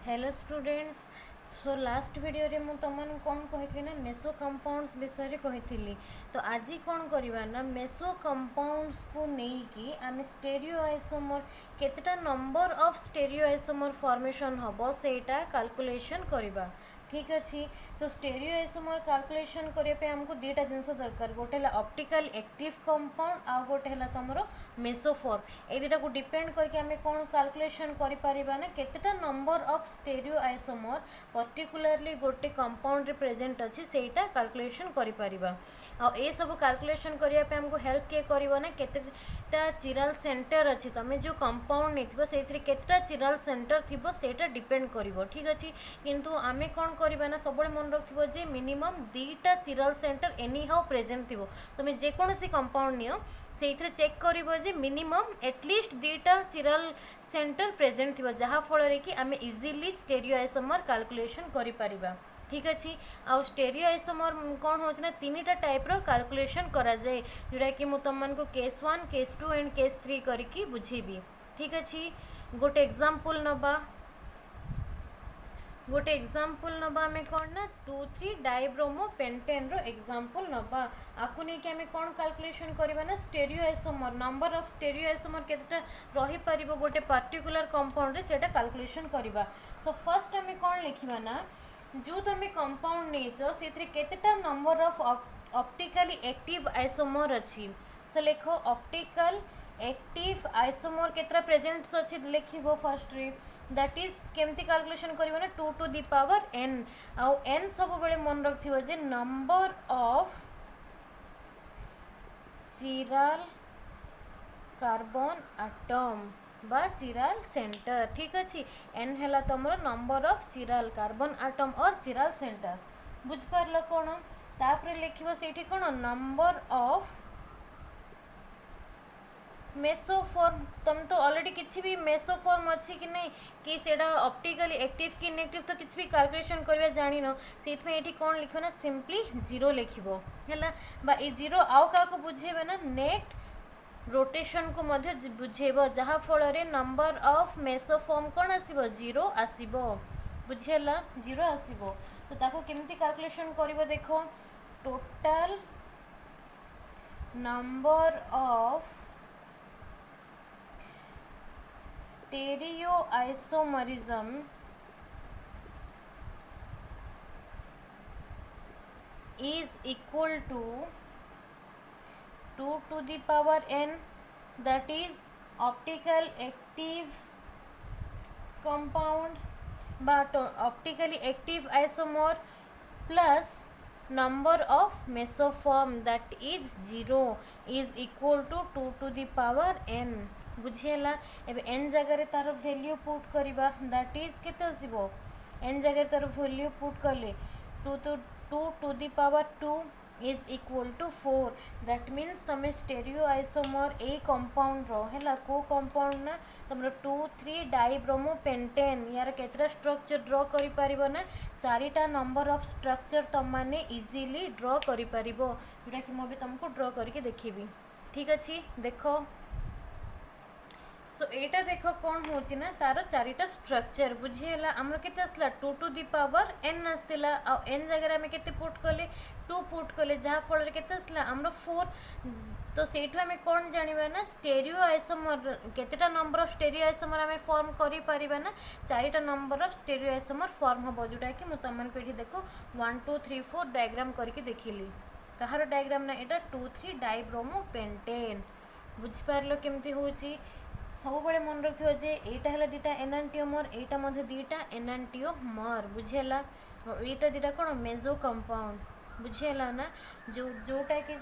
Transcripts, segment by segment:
Hello students. So last video रे मु तुमन कौन कही ना मेसो कंपाउंड्स विषय कही। तो आज कौन करवा ना मेसो कंपाउंड्स को लेकिन आम स्टेरियो आइसोमर केतेटा number of stereo isomer formation हम सेटा कैलकुलेशन करवा। ठीक अच्छे। तो स्टेरियो आइसोमर कैलकुलेशन करने आमको दुईटा जिनस दरकार, गोटे है ऑप्टिकल एक्टिव कंपाउंड आउ गोटे है तुम मेसोफॉर्म। ये दुटा को डिपेंड करके आम कौन कैलकुलेशन करा ना केतेटा number of stereo isomer particularly गोटे कंपाउंड रे प्रेजेंट अच्छी सेटा कैलकुलेशन करिपरिबा। आ ए सब कैलकुलेशन करिया पे हमको हेल्प किए करिवो ना केतेटा चिरल सेंटर अच्छी तुम जो कंपाउंड नहीं से केतेटा चिरल सेंटर थिबो सेटा डिपेंड करिवो। ठीक अच्छे। किंतु आमे कौन करवा ना सब मन रखिबो जे मिनिमम दुईटा chiral centre anyhow present थिबो। तुम जेकोसी कंपाउंड नियो से चेक करिवो जे मिनिमम एटलिस्ट दुईटा चिरल सेंटर प्रेजेंट थिबो जहाँ फल कि आम इजिली स्टेरियो आइसोमर कैलकुलेशन करि परिबा। ठीक अच्छे। आउ स्टेरियो आइसोमर कौन हो ना तीन टा टाइप रो कैलकुलेशन करा जाए जोटा कि मुझे तुम को केस 1 केस 2 एंड केस 3 करके बुझेबी। ठीक अच्छे। गोटे एग्जांपल नबा नबा आम कौन ना 2,3 डाइब्रोमो पेंटेन रो एग्जांपल नबा। आपको नहीं कि आम कौन कैलकुलेशन करवा ना stereo isomer number of stereo isomer केतेटा रही पारिबो गोटे पर्टिकुलर कंपाउंड रे सेटा कैलकुलेशन करवा। सो फर्स्ट आम कौन लिखिबा ना जो तुम कंपाउंड नहीं से केतेटा number of optically active isomer अच्छी। सो लिखो ऑप्टिकल एक्टिव आइसोमर केतरा प्रेजेंट्स अच्छी लिखिबो फर्स्ट रे दैट इज केमती कैलकुलेशन करिवो ना 2 टू दी पावर n। आउ n सब बेले मन रखिबो जे number of chiral carbon atom बा चिरल सेंटर। ठीक अच्छे। n है तुम number of chiral carbon atom और चिरल सेंटर बुझपार कौन। तापर लिखिबो सेठी कौन नंबर ऑफ मेसोफॉर्म। तुम तो ऑलरेडी किसी भी मेसोफॉर्म अच्छी कि नहीं कि सेटा ऑप्टिकली एक्टिव कि इनएक्टिव तो किसी भी कैलकुलेशन करवा जानी न से ये कौन लिखो ना सिंपली जीरो लिखो है बा जीरो आउ क्या बुझेबे ना नेट रोटेशन को मध्य बुझेब जहाँ फल नंबर ऑफ मेसोफॉर्म कौन आसीबो जीरो आसीबो। बुझेला जीरो आसीबो। तो ताको केमती कैलकुलेशन करिवो देखो total number of stereoisomerism is equal to 2 to the power n, that is optical active compound but optically active isomer plus number of mesoform that is 0 is equal to 2 to the power n। बुझीगला। एबे n जगह तार value put करवा that is केते आसीबो n जगह तार value put करले 2 to the power 2 is equal to 4। That means तुम स्टेरियो आइसोमर ए कंपाउंड रो है को कंपाउंड ना तुम 2,3 डाइब्रोमो पेंटेन यार केतरा स्ट्रक्चर ड्रॉ करि परिबो ना चारिटा नंबर ऑफ स्ट्रक्चर तुम माने इजीली ड्रॉ करि परिबो जोटा कि भी तुमको ड्रॉ करके देखिबी। ठीक अच्छे। देखो सो एटा देख कौन हो ना तार चारिटा स्ट्रक्चर बुझीगला आमर केते आसला 2 टू दी पावर n आसला आ n जगह आम केते पुट कले 2 पुट कले जहाँ फल केते आसला आमर 4। तो सेठु आम कौन जानिबा ना स्टेरियो आइसोमर केतेटा नंबर ऑफ स्टेरियो आइसोमर आम फॉर्म करि परिबा ना चारिटा number of stereo isomer form हो जोटा कि मु तुमन को देखो 1 2 3 4 डायग्राम करके देखिली कहार डायग्राम ना एटा 2,3 डाइब्रोमो पेंटेन बुझिपारलो केमती होची। सब बड़े मन रखियो जे एटा है दुटा एनांटियोमर एटा मध्य दुटा एनांटियोमर बुझेला एटा दुटा कौन मेजो कंपाउंड बुझेला ना जोटा कि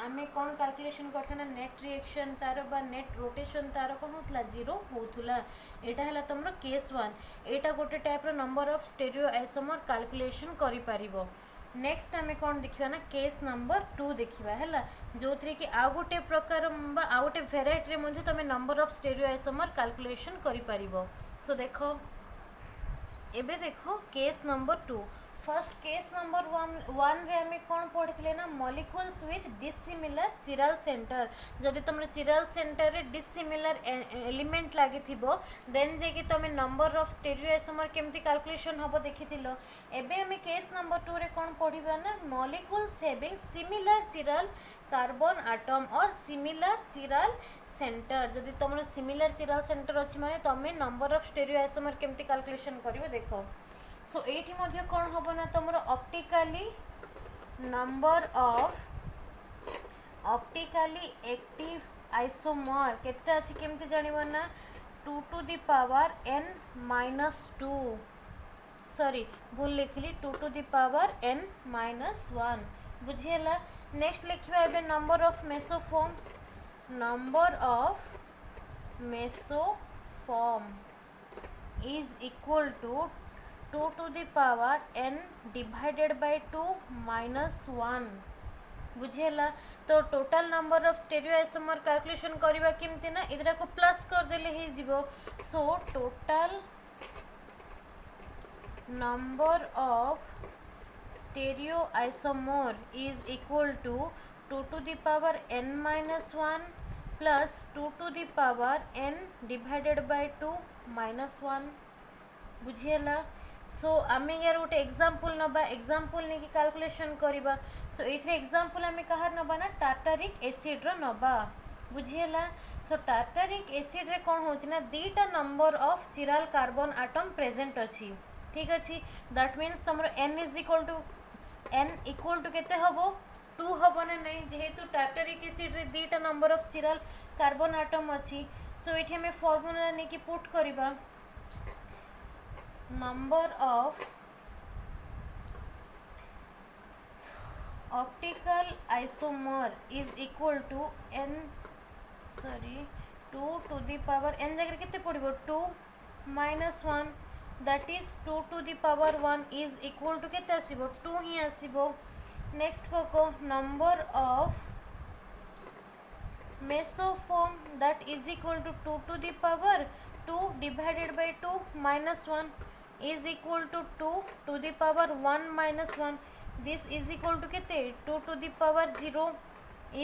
आम कौन कैलकुलेशन करते नेट रिएक्शन तार बा नेट रोटेशन तार कौन होता जीरो होता। एटा है तुम केस 1 एटा गोटे टाइप रो number of stereo isomer calculation करि परिबो। नेक्स्ट आम कौन देखा ना केस नंबर 2 देखा है जो थी कि आउ गोटे प्रकार आउ गोटे भेराइटी में तुम number of stereo isomer calculation करि परिबो। सो देखो एबे देखो case number 2 first case number one रे आम कौन पढ़ी ना molecules with dissimilar chiral centre जदि तुम चिरल सेंटर रे डिसिमिलर एलिमेंट लगी देन जे तुम नंबर ऑफ स्टेरियोआइसोमर केमती कैलकुलेशन हम देखी एबे आम केस नंबर टू रे कौन पढ़ा ना molecules having similar chiral carbon atom और सिमिलर चिरल सेंटर जदि तुम सिमिलर चिरल सेंटर अच्छी माने तुम नंबर ऑफ स्टेरियोआइसोमर केमती कैलकुलेशन करिवो देखो सो एठी मध्य कौन हम ना तुम optically number of optically active isomer केतेटा अछि केमती जानिबो ना 2 to the power n minus 2 sorry भूल लिखली 2 to the power n minus 1 बुझिएला नेक्स्ट लिखिबा एबे number of mesoform number of mesoform is equal to 2 to the power n divided by 2 minus 1 बुझेला तो टोटल नंबर ऑफ स्टेरियोआइसोमर कैलकुलेशन करबा केमती ना इधर को प्लस कर देले ही जीवो so total number of stereoisomer is equal to 2 to the power n minus 1 plus 2 to the power n divided by 2 minus 1 बुझीला सो आम यार गोटे एग्जांपल नबा एग्जांपल नहीं कि कैलकुलेशन करबा सो एथरे एग्जांपल आम कहार नबा ना टार्टारिक एसिड रो नबा बुझीला सो टार्टारिक एसिड रे कोन होची ना दीटा number of chiral carbon atom present अछि ठीक अछि दैट मींस तमरो n इज इक्वल टू केते हबो 2 हबो ना नहीं जेहेतु टार्टारिक एसिड रे दीटा number of chiral carbon atom अछि सो एठी हमें फार्मूला ने कि पुट करबा number of optical isomer is equal to n 2 to the power n जगह कितने पड़िबो 2 minus 1 that is 2 to the power 1 is equal to केते आसीबो 2 ही आसीबो नेक्स्ट फोको number of mesoform that is equal to 2 to the power 2 divided by 2 minus 1 is equal to 2 to the power 1 minus 1 this is equal to केते 2 to the power 0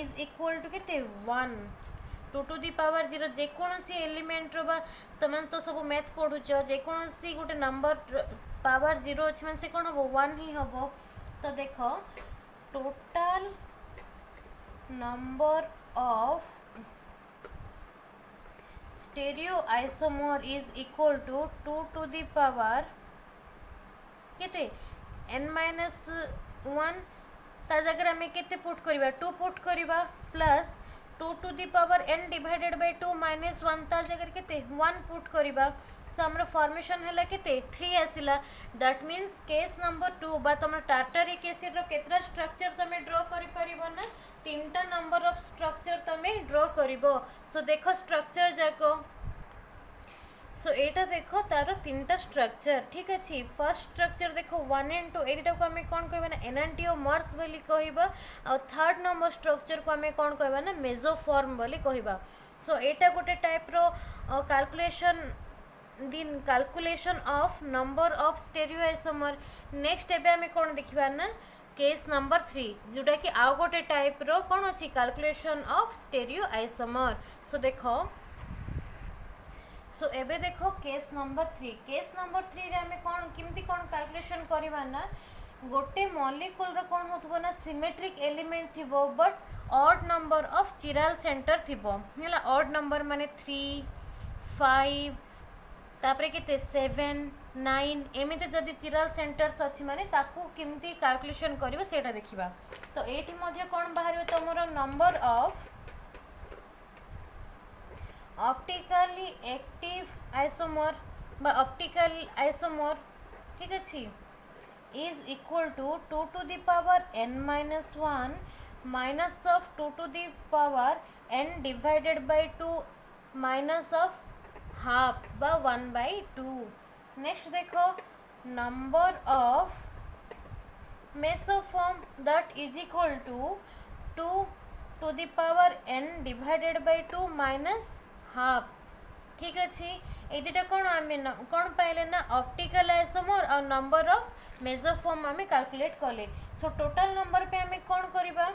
is equal to केते 1 2 to the power 0 जे कोनसी element रो बा तमन तो सब math पढुछ जे कोनसी गोटे number power 0 अछि मन से कोन हो 1 ही हबो तो देखो total number of stereoisomer is equal to 2 to the power केते n माइनस 1 ता जगह हमें केते पुट करबा 2 पुट करबा plus 2 to the power n divided by 2 minus 1 ता जगह केते 1 पुट करबा तो हमर फॉर्मेशन हला केते 3 आसिला दैट मींस केस नंबर 2 बा तुम टार्टारिक एसिड रो केतरा स्ट्रक्चर तमे ड्रॉ करि परिबो ना तीनटा नंबर ऑफ स्ट्रक्चर तमे ड्रॉ करिबो सो देखो स्ट्रक्चर जाको सो एटा देखो तार तीनटा स्ट्रक्चर ठीक अछि फर्स्ट स्ट्रक्चर देखो 1 and 2 एटा को हमें कोन कहबा ना एनांटियोमर्स बोली कहबा और थर्ड नंबर स्ट्रक्चर को हमें कोन कहबा ना मेसोफॉर्म बोली कहबा सो एटा गोटे टाइप रो कैलकुलेशन दिन calculation of number of stereoisomer next एबे हमें कोन देखिबा ना केस नंबर 3 जोटा कि आउ गोटे टाइप रो कोन अछि कैलकुलेशन ऑफ स्टेरियोआइसोमर सो देखो सो एबे देखो केस नंबर 3 रे हमें कोन किमती कोन कैलकुलेशन करबा ना गोटे मॉलिक्यूल रो कोन होतबो ना सिमेट्रिक एलिमेंट थिबो but odd number of chiral centre थिबो हला ऑड नंबर माने 3 5 तापरे केते 7 9 एमिते जदि चिरल सेंटर्स अछि माने ताकू किमती कैलकुलेशन करबो सेटा देखिबा तो एठी मध्ये कोन बाहरियो तमरो number of optically active isomer बा ऑप्टिकल आइसोमर ठीक अछि is equal to 2 to the power n minus 1 minus of 2 to the power n divided by 2 minus of half बा 1 by 2 नेक्स्ट देखो number of mesoform that is equal to 2 to the power n divided by 2 minus half ठीक अच्छे ए दुटा कौन आम कौन पाइले ना ऑप्टिकल आइसोमर और नंबर ऑफ मेसोफॉर्म आम कैलकुलेट कले। सो टोटल नंबर पे आम कौन करबा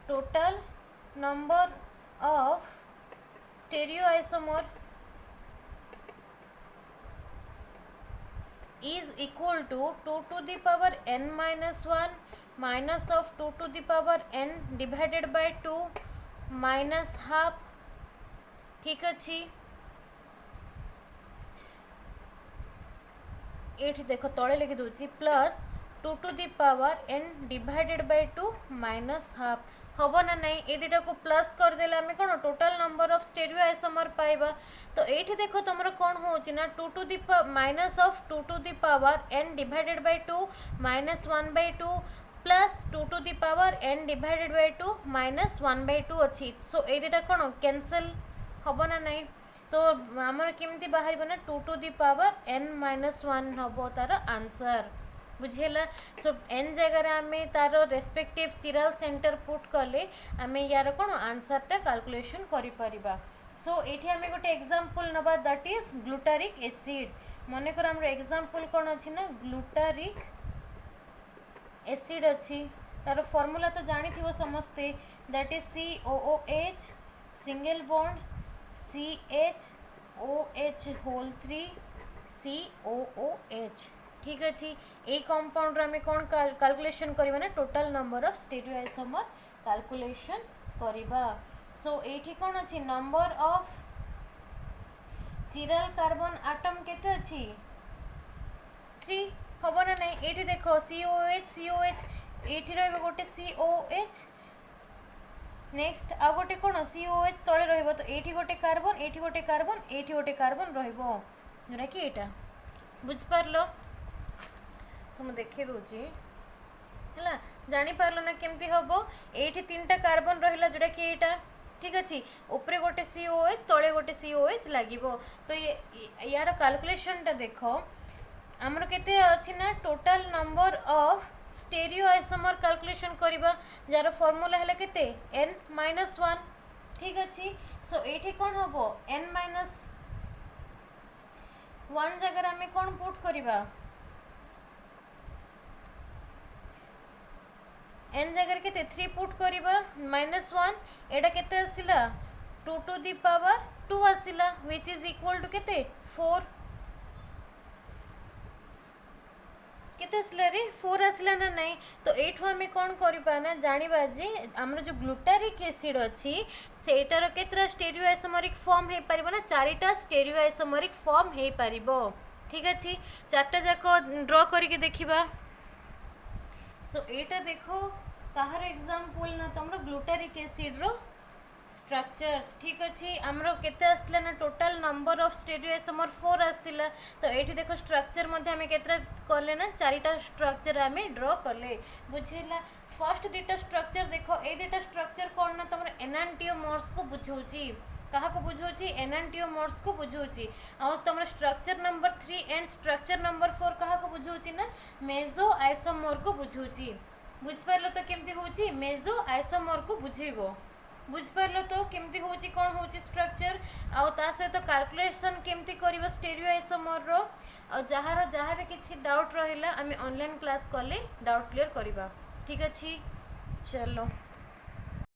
total number of stereo isomer is equal to 2 to the power n minus 1 minus of 2 to the power n divided by 2 minus half। ठीक अच्छी ये देख तले लिखि दूची plus 2 to the power n divided by 2 minus half हम ना नहीं ये दुटा को प्लस करदेले आम कौन total number of stereo isomer पाइबा। तो ये देख तुम कौन हो two to the minus of 2 to the power n divided by 2 minus 1 by 2 plus 2 to the power n divided by 2 minus 1 by 2 अच्छी। सो ये दुटा कौन कैंसल हम ना नहीं तो आमर केमती बाहर ना 2 to the power n minus 1 हम तार आंसर बुझेला। सो एन जगह आम तार रेस्पेक्टिव चिराल सेंटर पुट कले आम यार कौन आंसरटा कैलकुलेशन करि परिबा। सो ये आम गोटे एग्जांपल नबा दैट इज ग्लूटारिक एसिड। मन कर आम एग्जांपल कौन अच्छी ना ग्लूटारिक एसिड अच्छी तार फॉर्मूला तो जानी थी समस्ते that is COOH single bond CHOH होल 3 COOH। ठीक अच्छे ये कंपाउंड आम कौन कैलकुलेशन करवा ना total number of stereo isomer calculation करवा। सो ये कौन अच्छी नंबर ऑफ चिराल कार्बन आटम केते अच्छी 3 हम ना नहीं ये देख COH COH ये रोटे COH नेक्स्ट आ गोटे कौन COH तले रहिबो तो ये गोटे कार्बन ये गोटे कार्बन ये गोटे कार्बन रहिबो जोरा कि एटा बुझ पारलो तो मुझे देखी दूची है जानी पारल ना केमती हम ये 3टा कार्बन रहा जोटा कि यहाँ ठीक अच्छे उपरे गोटे COH तले गोटे COH लगे। तो ये यार कैलकुलेशन टा देख आमर केते अच्छी ना total number of stereo isomer calculation करबा जार फॉर्मूला है केते n minus 1। ठीक अच्छे सो ये कौन हम n minus 1 जगह आम कौन पुट करबा n जगह के 3 पुट करबा -1 एटा केते आसिला 2 to the power 2 आसिला व्हिच इज इक्वल टू केते 4 केते आसिला रे 4 आसिला ना नहीं। तो एठो हमें कौन करबा ना जानिबा जे हमर जो ग्लूटारिक एसिड अछि सेटार केतरा स्टेरियो आइसोमरिक फॉर्म हे परिबो ना 4टा स्टेरियो आइसोमरिक फॉर्म हे परिबो। ठीक अछि 4टा जाको ड्रॉ करके देखिबा। सो एटा देखो कहार एग्जांपल ना तुम ग्लूटारिक एसिड रो स्ट्रक्चर्स। ठीक अच्छे आमर केते आसला ना total number of stereo isomer 4 आसला। तो ये देखो स्ट्रक्चर मध्य आम केतरा कले ना 4टा स्ट्रक्चर आम ड्रॉ कले बुझेला। फर्स्ट 2टा स्ट्रक्चर देखो ये 2टा स्ट्रक्चर कौन ना तुम एनांटियोमर्स को बुझाऊँगी क्या बुझाऊँगी एनांटियोमर्स को बुझाऊँगी और तुम structure number 3 and structure number 4 क्या बुझाऊँगी ना मेजो आइसोमर को बुझाऊँगी। बुझिपार तो केमती हूँ मेजो आइसोमर को बुझेब बुझिपार तो केमती हूँ कौन हूँ स्ट्रक्चर आउ ता सहित कैलकुलेशन केमती कर स्टेरियो आइसोमर रो जार जहाँ भी किसी डाउट रहा आम ऑनलाइन क्लास कले डाउट क्लियर करवा। ठीक अच्छे चलो।